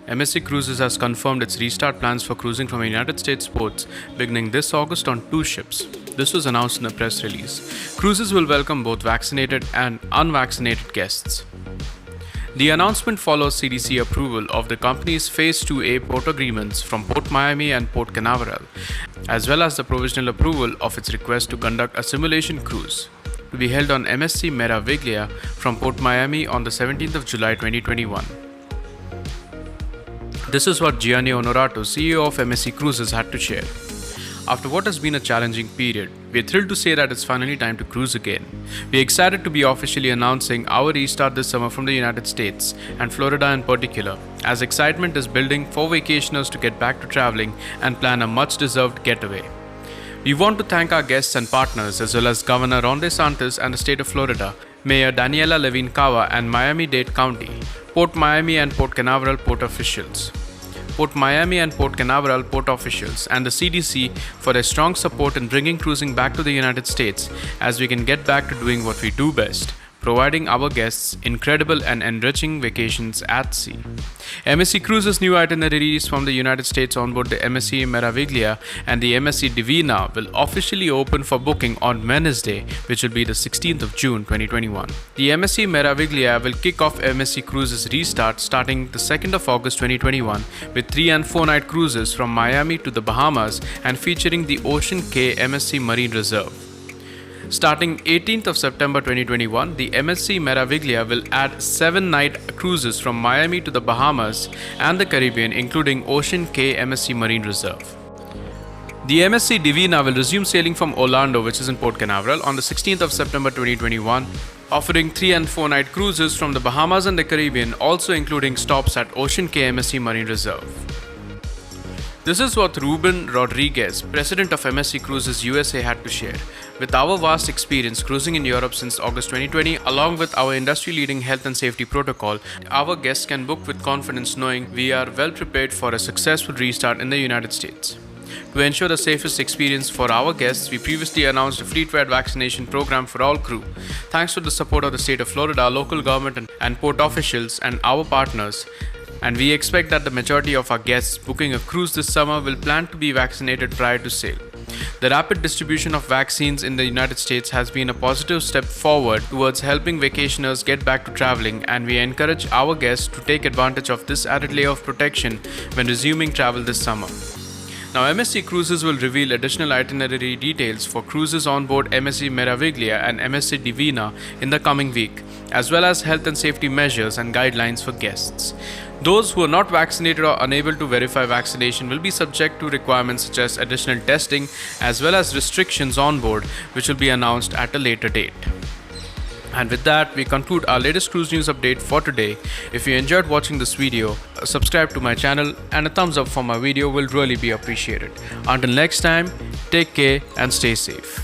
MSC Cruises has confirmed its restart plans for cruising from United States ports beginning this August on 2 ships. This was announced in a press release. Cruises will welcome both vaccinated and unvaccinated guests. The announcement follows CDC approval of the company's Phase 2A port agreements from Port Miami and Port Canaveral, as well as the provisional approval of its request to conduct a simulation cruise to be held on MSC Meraviglia from Port Miami on the 17th of July 2021. This is what Gianni Onorato, CEO of MSC Cruises, had to share. After what has been a challenging period, we are thrilled to say that it's finally time to cruise again. We are excited to be officially announcing our restart this summer from the United States, and Florida in particular, as excitement is building for vacationers to get back to traveling and plan a much-deserved getaway. We want to thank our guests and partners, as well as Governor Ron DeSantis and the state of Florida, Mayor Daniela Levine Cava and Miami-Dade County, Port Miami and Port Canaveral port officials, Port Miami and Port Canaveral port officials, and the CDC for their strong support in bringing cruising back to the United States, as we can get back to doing what we do best, providing our guests incredible and enriching vacations at sea. MSC Cruises' new itineraries from the United States on board the MSC Meraviglia and the MSC Divina will officially open for booking on Wednesday, which will be the 16th of June 2021. The MSC Meraviglia will kick off MSC Cruises' restart starting the 2nd of August 2021 with 3 and 4 night cruises from Miami to the Bahamas and featuring the Ocean Cay MSC Marine Reserve. Starting 18th of September 2021, the MSC Meraviglia will add 7 night cruises from Miami to the Bahamas and the Caribbean, including Ocean Cay MSC Marine Reserve. The MSC Divina will resume sailing from Orlando, which is in Port Canaveral, on the 16th of September 2021, offering 3 and 4 night cruises from the Bahamas and the Caribbean, also including stops at Ocean Cay MSC Marine Reserve. This is what Ruben Rodriguez, president of MSC Cruises USA, had to share. With our vast experience cruising in Europe since August 2020, along with our industry-leading health and safety protocol, our guests can book with confidence knowing we are well prepared for a successful restart in the United States. To ensure the safest experience for our guests, we previously announced a fleet-wide vaccination program for all crew. Thanks to the support of the state of Florida, local government and port officials, and our partners, and we expect that the majority of our guests booking a cruise this summer will plan to be vaccinated prior to sail. The rapid distribution of vaccines in the United States has been a positive step forward towards helping vacationers get back to traveling, and we encourage our guests to take advantage of this added layer of protection when resuming travel this summer. Now, MSC Cruises will reveal additional itinerary details for cruises on board MSC Meraviglia and MSC Divina in the coming week, as well as health and safety measures and guidelines for guests. Those who are not vaccinated or unable to verify vaccination will be subject to requirements such as additional testing, as well as restrictions on board, which will be announced at a later date. And with that, we conclude our latest cruise news update for today. If you enjoyed watching this video, subscribe to my channel and a thumbs up for my video will really be appreciated. Until next time, take care and stay safe.